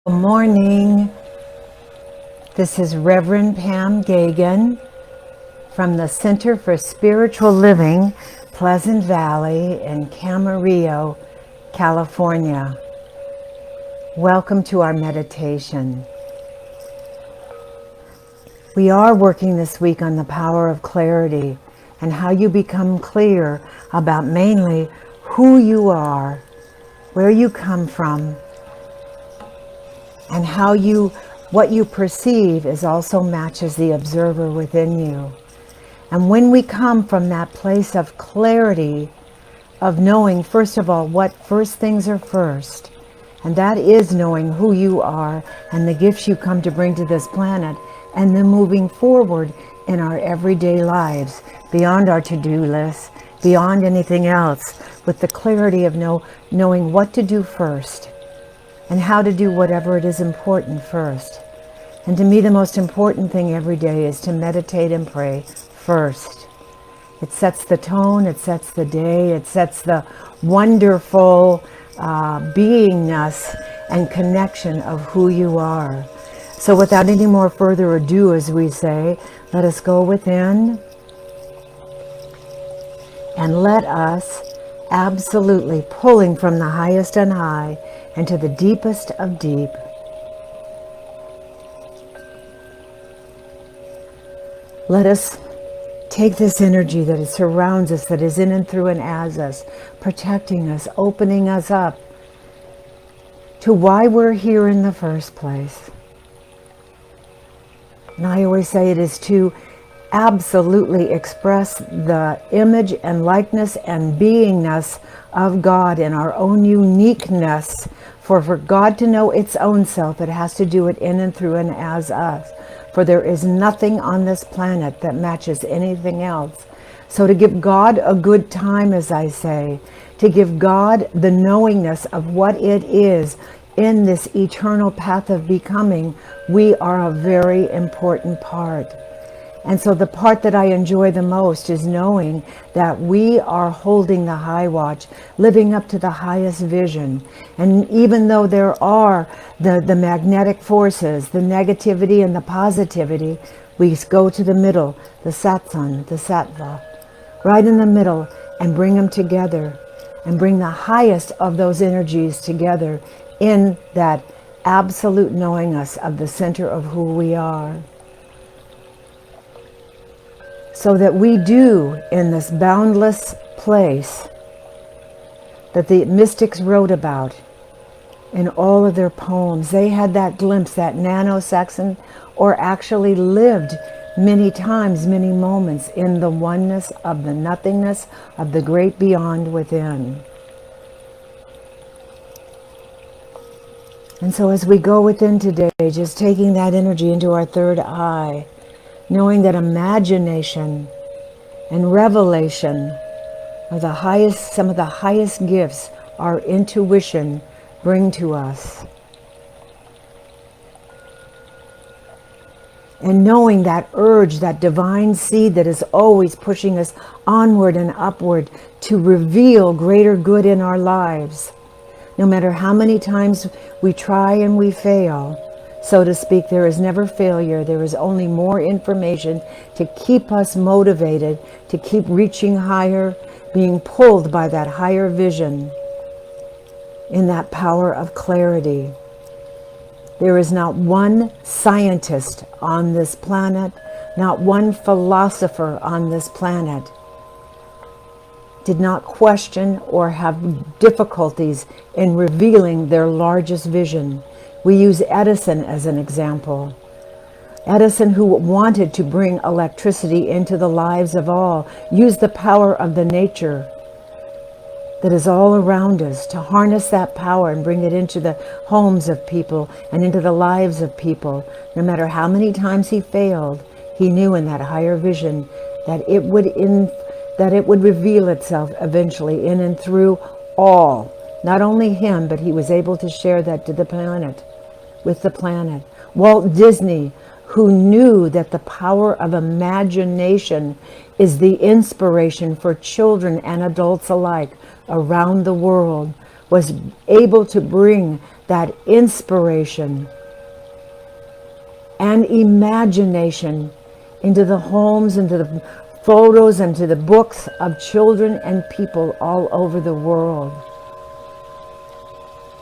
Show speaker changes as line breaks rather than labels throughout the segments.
Good morning. This is Reverend Pam Geagan from the Center for Spiritual Living, Pleasant Valley in Camarillo, California. Welcome to our meditation. We are working this week on the power of clarity and how you become clear about mainly who you are, where you come from, and how what you perceive is also matches the observer within you. And when we come from that place of clarity, of knowing, first of all, what first things are first, and that is knowing who you are and the gifts you come to bring to this planet, and then moving forward in our everyday lives, beyond our to-do list, beyond anything else, with the clarity of knowing what to do first, and how to do whatever it is important first. And to me, the most important thing every day is to meditate and pray first. It sets the tone, it sets the day, it sets the wonderful beingness and connection of who you are. So without any more further ado, as we say, let us go within and let us absolutely pulling from the highest and high into the deepest of deep. Let us take this energy that surrounds us, that is in and through and as us, protecting us, opening us up to why we're here in the first place. And I always say it is to absolutely express the image and likeness and beingness of God in our own uniqueness. For God to know its own self, it has to do it in and through and as us. For there is nothing on this planet that matches anything else. So to give God a good time, as I say, to give God the knowingness of what it is in this eternal path of becoming, we are a very important part. And so the part that I enjoy the most is knowing that we are holding the high watch, living up to the highest vision. And even though there are the magnetic forces, the negativity and the positivity, we go to the middle, the satsang, the sattva, right in the middle, and bring them together and bring the highest of those energies together in that absolute knowingness of the center of who we are. So that we do, in this boundless place that the mystics wrote about in all of their poems, they had that glimpse, that nanosecond, or actually lived many times, many moments in the oneness of the nothingness of the great beyond within. And so as we go within today, just taking that energy into our third eye, knowing that imagination and revelation are the highest, some of the highest gifts our intuition bring to us. And knowing that urge, that divine seed that is always pushing us onward and upward to reveal greater good in our lives. No matter how many times we try and we fail, so to speak, there is never failure. There is only more information to keep us motivated, to keep reaching higher, being pulled by that higher vision in that power of clarity. There is not one scientist on this planet, not one philosopher on this planet did not question or have difficulties in revealing their largest vision. We use Edison as an example. Edison, who wanted to bring electricity into the lives of all, used the power of the nature that is all around us to harness that power and bring it into the homes of people and into the lives of people. No matter how many times he failed, he knew in that higher vision that it would reveal itself eventually in and through all. Not only him, but he was able to share that to the planet, with the planet. Walt Disney, who knew that the power of imagination is the inspiration for children and adults alike around the world, was able to bring that inspiration and imagination into the homes, into the photos, and to the books of children and people all over the world.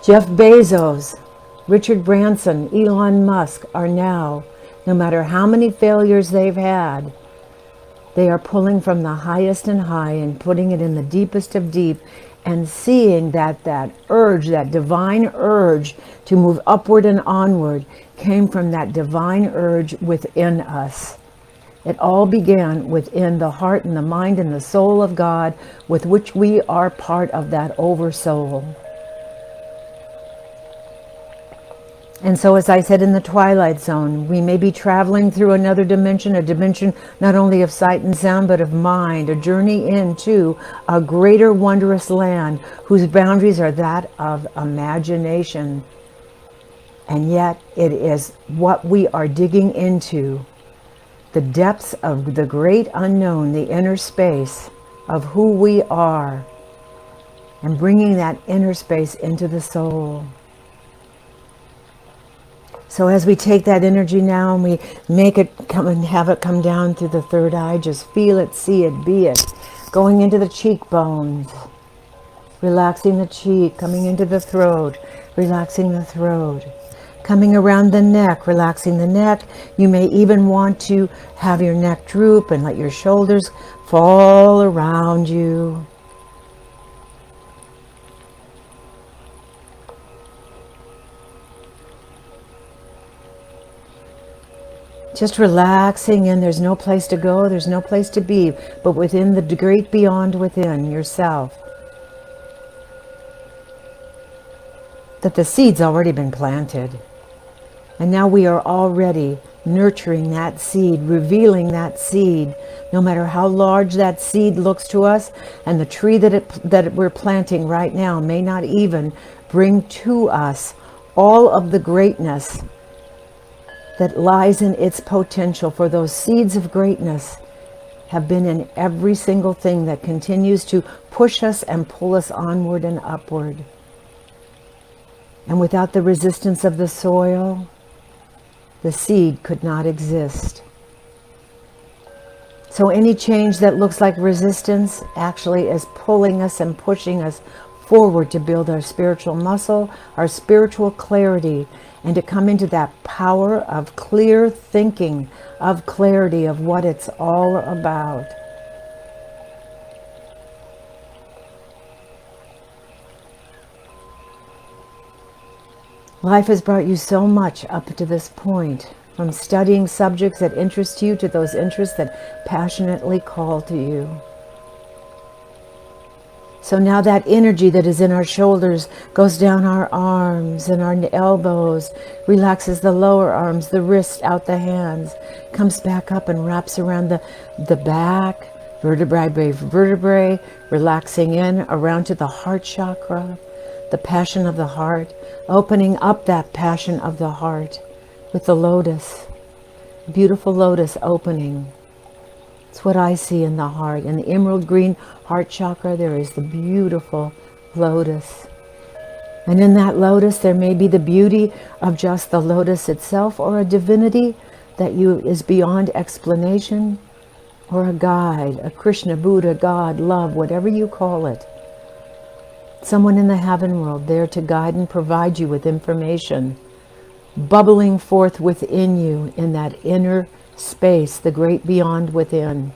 Jeff Bezos, Richard Branson, Elon Musk are now, no matter how many failures they've had, they are pulling from the highest and high and putting it in the deepest of deep, and seeing that urge, that divine urge to move upward and onward came from that divine urge within us. It all began within the heart and the mind and the soul of God, with which we are part of that oversoul. And so, as I said in the Twilight Zone, we may be traveling through another dimension, a dimension not only of sight and sound, but of mind, a journey into a greater wondrous land whose boundaries are that of imagination. And yet it is what we are digging into, the depths of the great unknown, the inner space of who we are, and bringing that inner space into the soul. So as we take that energy now and we make it come and have it come down through the third eye, just feel it, see it, be it. Going into the cheekbones, relaxing the cheek, coming into the throat, relaxing the throat. Coming around the neck, relaxing the neck. You may even want to have your neck droop and let your shoulders fall around you. Just relaxing in. There's no place to go, there's no place to be, but within the great beyond within yourself. That the seed's already been planted. And now we are already nurturing that seed, revealing that seed, no matter how large that seed looks to us. And the tree that we're planting right now may not even bring to us all of the greatness that lies in its potential, for those seeds of greatness have been in every single thing that continues to push us and pull us onward and upward. And without the resistance of the soil, the seed could not exist. So any change that looks like resistance actually is pulling us and pushing us forward to build our spiritual muscle, our spiritual clarity, and to come into that power of clear thinking, of clarity, of what it's all about. Life has brought you so much up to this point, from studying subjects that interest you to those interests that passionately call to you. So now that energy that is in our shoulders goes down our arms and our elbows, relaxes the lower arms, the wrists, out the hands, comes back up and wraps around the back, vertebrae by vertebrae, relaxing in around to the heart chakra, the passion of the heart, opening up that passion of the heart with the lotus, beautiful lotus opening. It's what I see in the heart. In the emerald green heart chakra, there is the beautiful lotus. And in that lotus, there may be the beauty of just the lotus itself, or a divinity that is beyond explanation, or a guide, a Krishna, Buddha, God, love, whatever you call it. Someone in the heaven world there to guide and provide you with information, bubbling forth within you in that inner space, the great beyond within,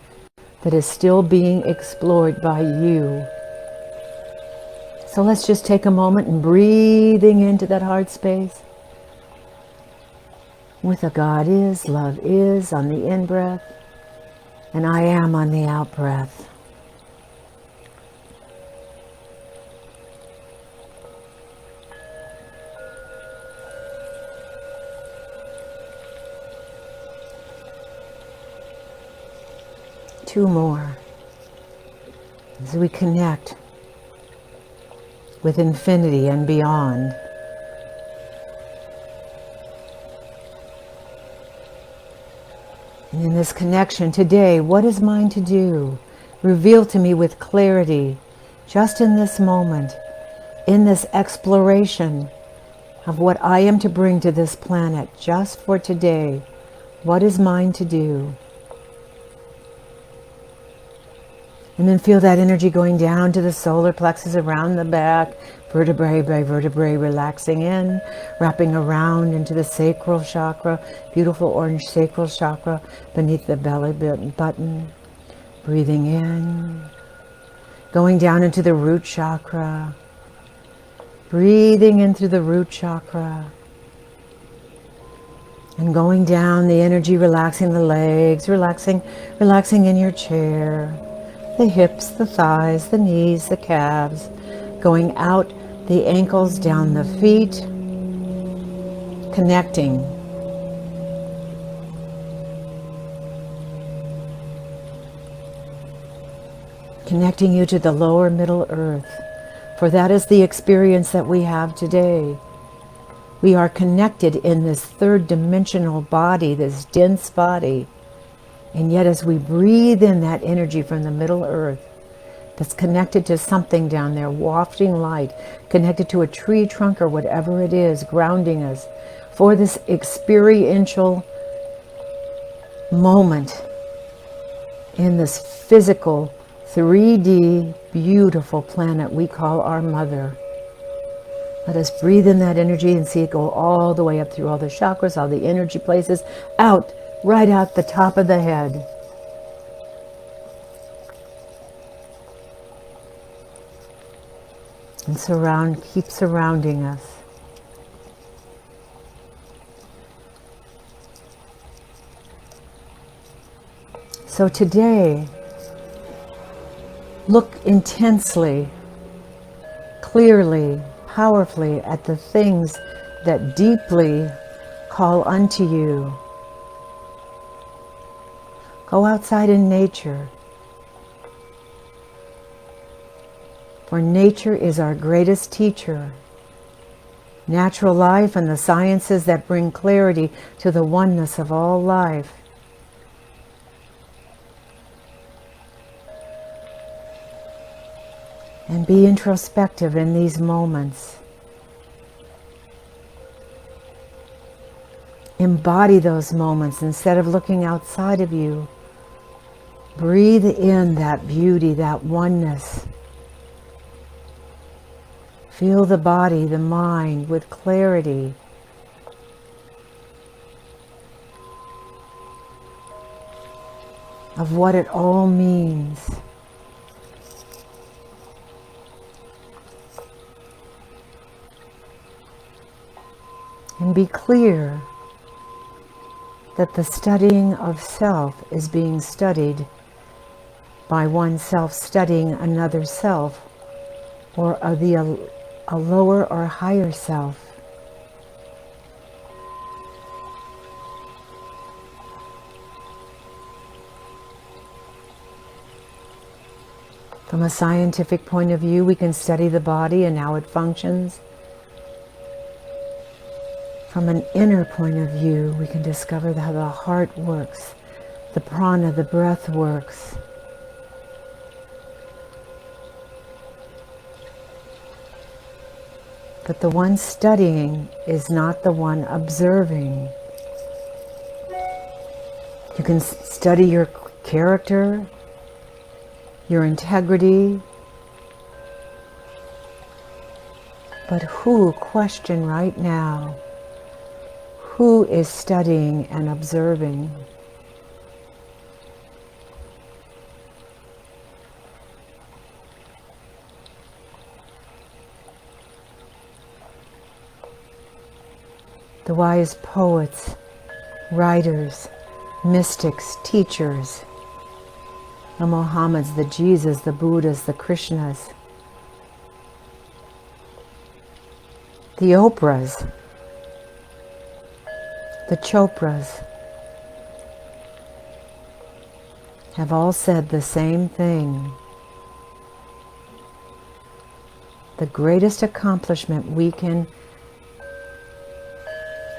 that is still being explored by you. So let's just take a moment and breathing into that heart space with a God is, love is on the in-breath, and I am on the out-breath. Two more as we connect with infinity and beyond. And in this connection today, what is mine to do? Reveal to me with clarity, just in this moment, in this exploration of what I am to bring to this planet just for today. What is mine to do? And then feel that energy going down to the solar plexus, around the back, vertebrae by vertebrae, relaxing in, wrapping around into the sacral chakra, beautiful orange sacral chakra beneath the belly button. Breathing in, going down into the root chakra, breathing in through the root chakra, and going down the energy, relaxing the legs, relaxing in your chair, the hips, the thighs, the knees, the calves, going out the ankles, down the feet, connecting. Connecting you to the lower middle earth, for that is the experience that we have today. We are connected in this third dimensional body, this dense body. And yet as we breathe in that energy from the middle earth, that's connected to something down there, wafting light, connected to a tree trunk or whatever it is, grounding us for this experiential moment in this physical 3D beautiful planet we call our mother. Let us breathe in that energy and see it go all the way up through all the chakras, all the energy places, out, right out the top of the head. And keep surrounding us. So today, look intensely, clearly, powerfully at the things that deeply call unto you. Go outside in nature. For nature is our greatest teacher. Natural life and the sciences that bring clarity to the oneness of all life. And be introspective in these moments. Embody those moments instead of looking outside of you. Breathe in that beauty, that oneness. Feel the body, the mind with clarity. Of what it all means. And be clear that the studying of self is being studied by oneself studying another self, or a lower or higher self. From a scientific point of view, we can study the body and how it functions. From an inner point of view, we can discover how the heart works, the prana, the breath works. But the one studying is not the one observing. You can study your character, your integrity, but who, question right now, who is studying and observing? The wise poets, writers, mystics, teachers, the Mohammeds, the Jesus, the Buddhas, the Krishnas, the Oprahs, the Chopras, have all said the same thing. The greatest accomplishment we can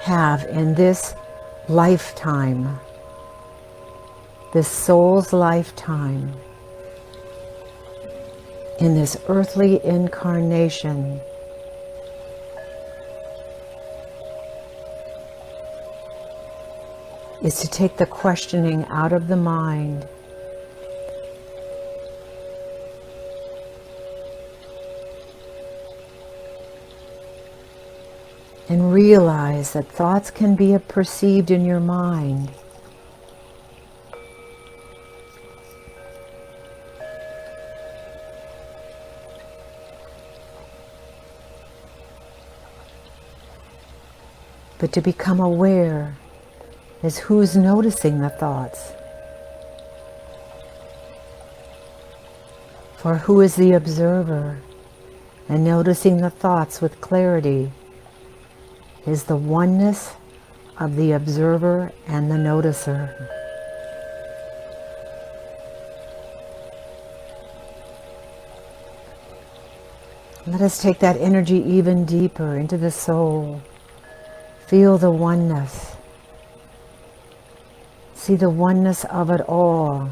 have in this lifetime, this soul's lifetime, in this earthly incarnation, is to take the questioning out of the mind and realize that thoughts can be perceived in your mind. But to become aware is who's noticing the thoughts. For who is the observer? And noticing the thoughts with clarity is the oneness of the observer and the noticer. Let us take that energy even deeper into the soul. Feel the oneness. See the oneness of it all.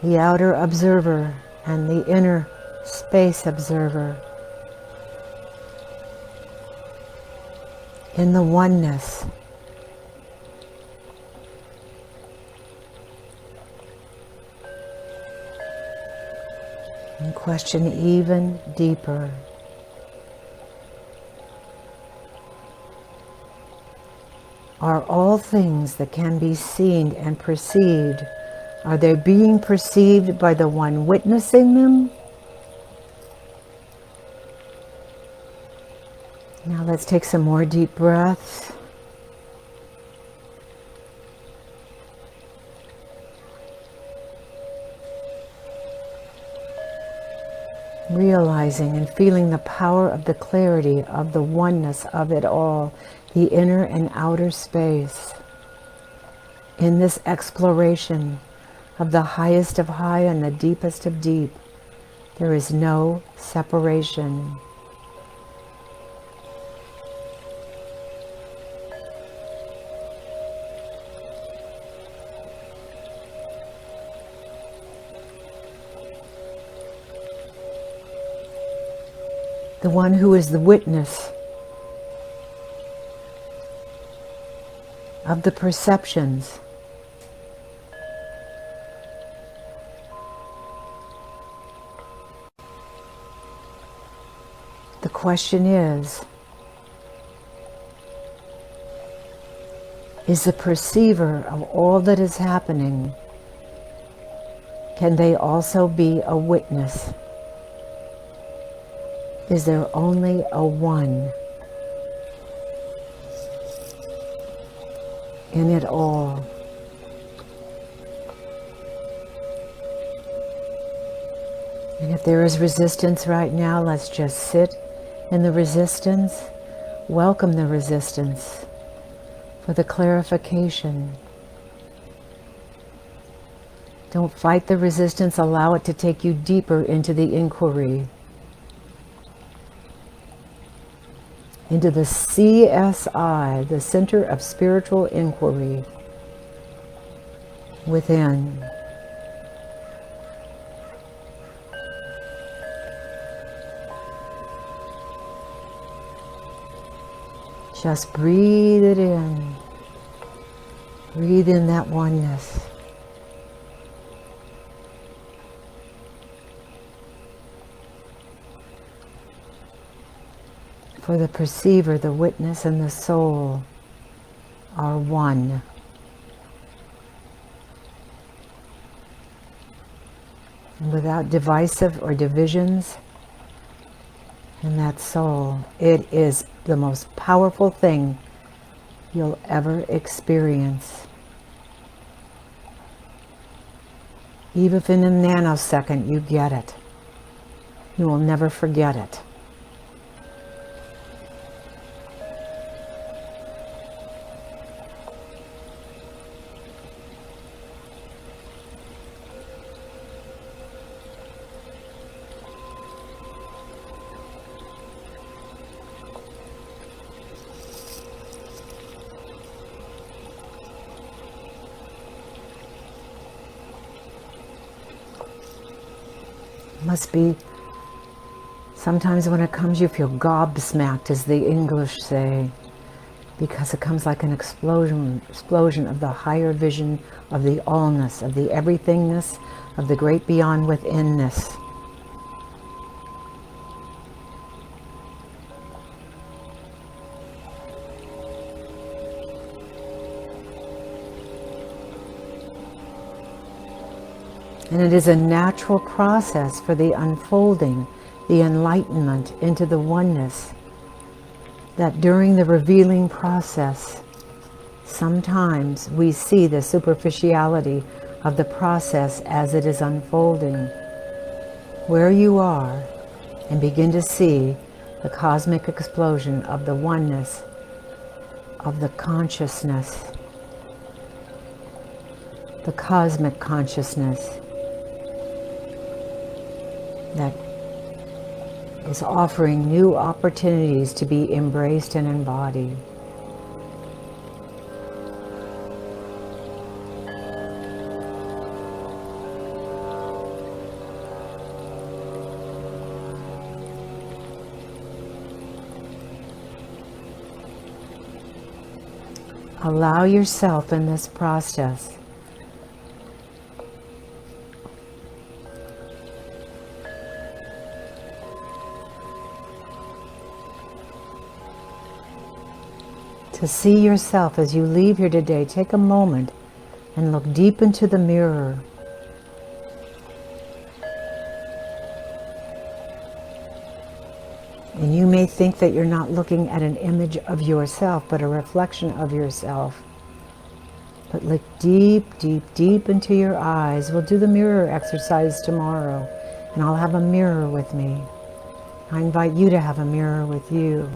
The outer observer and the inner space observer. In the oneness. And question even deeper. Are all things that can be seen and perceived, are they being perceived by the one witnessing them? Now let's take some more deep breaths. Realizing and feeling the power of the clarity of the oneness of it all. The inner and outer space. In this exploration of the highest of high and the deepest of deep, there is no separation. The one who is the witness of the perceptions the question is the perceiver of all that is happening, can they also be a witness? Is there only a one in it all? And if there is resistance right now, let's just sit in the resistance, welcome the resistance for the clarification. Don't fight the resistance, allow it to take you deeper into the inquiry, into the CSI, the Center of Spiritual Inquiry within. Just breathe it in. Breathe in that oneness. For the perceiver, the witness, and the soul are one. And without divisive or divisions in that soul, it is the most powerful thing you'll ever experience. Even if in a nanosecond you get it, you will never forget it. Must be, sometimes when it comes you feel gobsmacked, as the English say. because it comes like an explosion of the higher vision of the allness, of the everythingness, of the great beyond withinness. And it is a natural process for the unfolding, the enlightenment into the oneness, that during the revealing process, sometimes we see the superficiality of the process as it is unfolding. Where you are, and begin to see the cosmic explosion of the oneness, of the consciousness, the cosmic consciousness that is offering new opportunities to be embraced and embodied. Allow yourself in this process to see yourself as you leave here today. Take a moment and look deep into the mirror. And you may think that you're not looking at an image of yourself, but a reflection of yourself. But look deep, deep, deep into your eyes. We'll do the mirror exercise tomorrow, and I'll have a mirror with me. I invite you to have a mirror with you.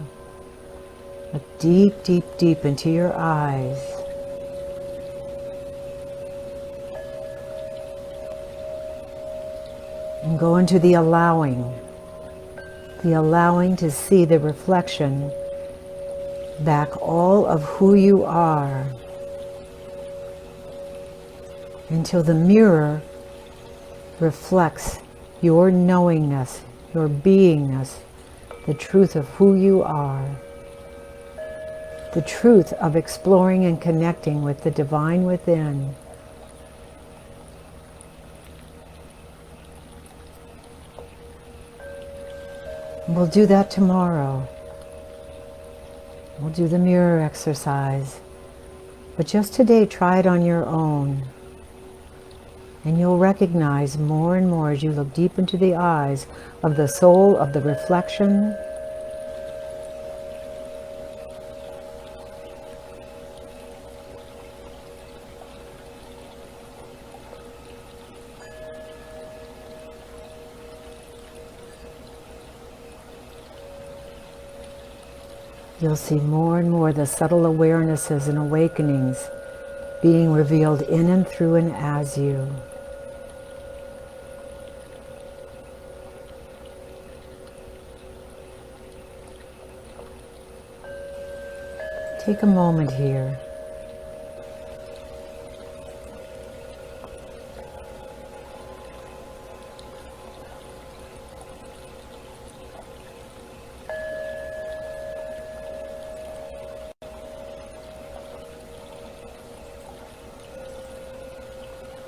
Look deep, deep, deep into your eyes. And go into the allowing to see the reflection back all of who you are, until the mirror reflects your knowingness, your beingness, the truth of who you are, the truth of exploring and connecting with the divine within. We'll do that tomorrow. We'll do the mirror exercise. But just today, try it on your own. And you'll recognize more and more as you look deep into the eyes of the soul of the reflection. You'll see more and more the subtle awarenesses and awakenings being revealed in and through and as you. Take a moment here.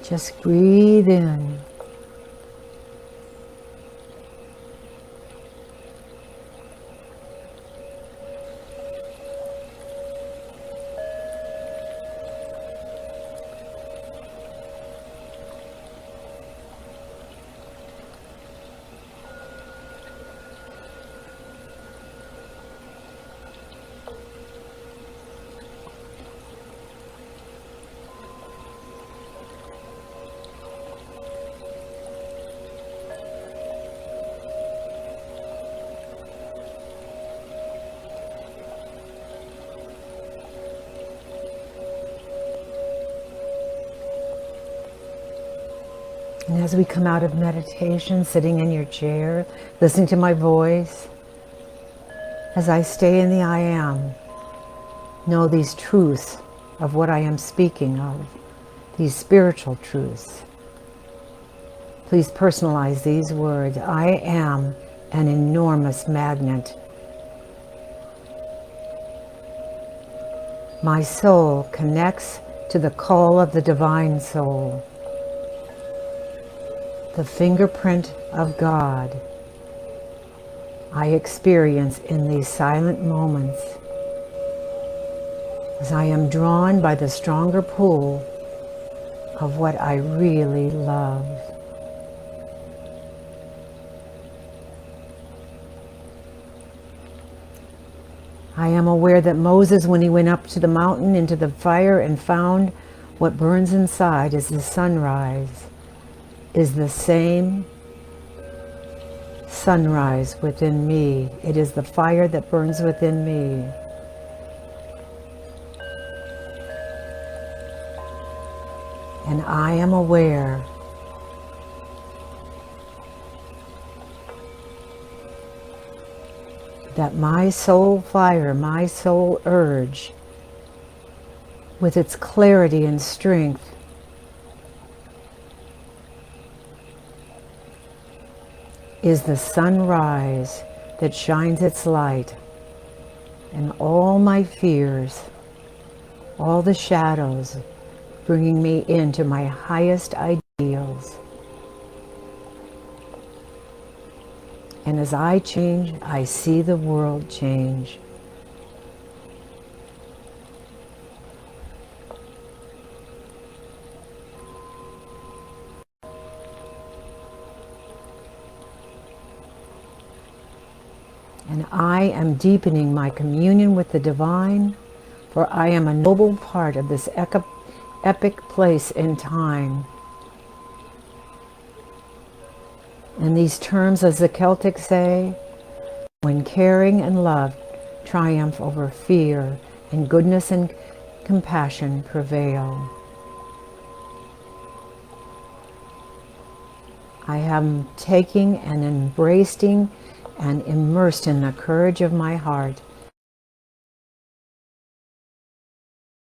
Just breathe in. And as we come out of meditation, sitting in your chair, listening to my voice, as I stay in the I am, know these truths of what I am speaking of, these spiritual truths. Please personalize these words. I am an enormous magnet. My soul connects to the call of the divine soul, the fingerprint of God I experience in these silent moments as I am drawn by the stronger pull of what I really love. I am aware that Moses, when he went up to the mountain into the fire and found what burns inside as the sunrise, is the same sunrise within me. It is the fire that burns within me. And I am aware that my soul fire, my soul urge, with its clarity and strength, is the sunrise that shines its light, and all my fears, all the shadows, bringing me into my highest ideals. And as I change, I see the world change. And I am deepening my communion with the divine, for I am a noble part of this epic place in time. In these terms, as the Celtics say, when caring and love triumph over fear, and goodness and compassion prevail. I am taking and embracing and immersed in the courage of my heart,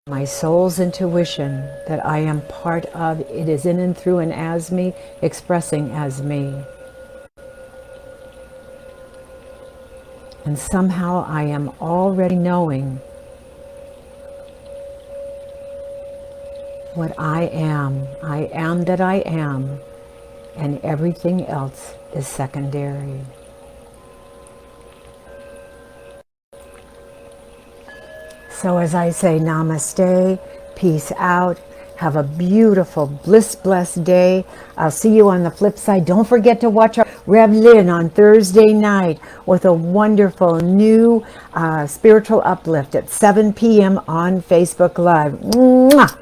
my soul's intuition that I am part of. It is in and through and as me, expressing as me. And somehow I am already knowing what I am. I am that I am, and everything else is secondary. So as I say, namaste, peace out, have a beautiful, bliss-blessed day. I'll see you on the flip side. Don't forget to watch our Reb Lynn on Thursday night with a wonderful new spiritual uplift at 7 p.m. on Facebook Live. Mwah!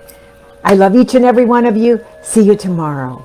I love each and every one of you. See you tomorrow.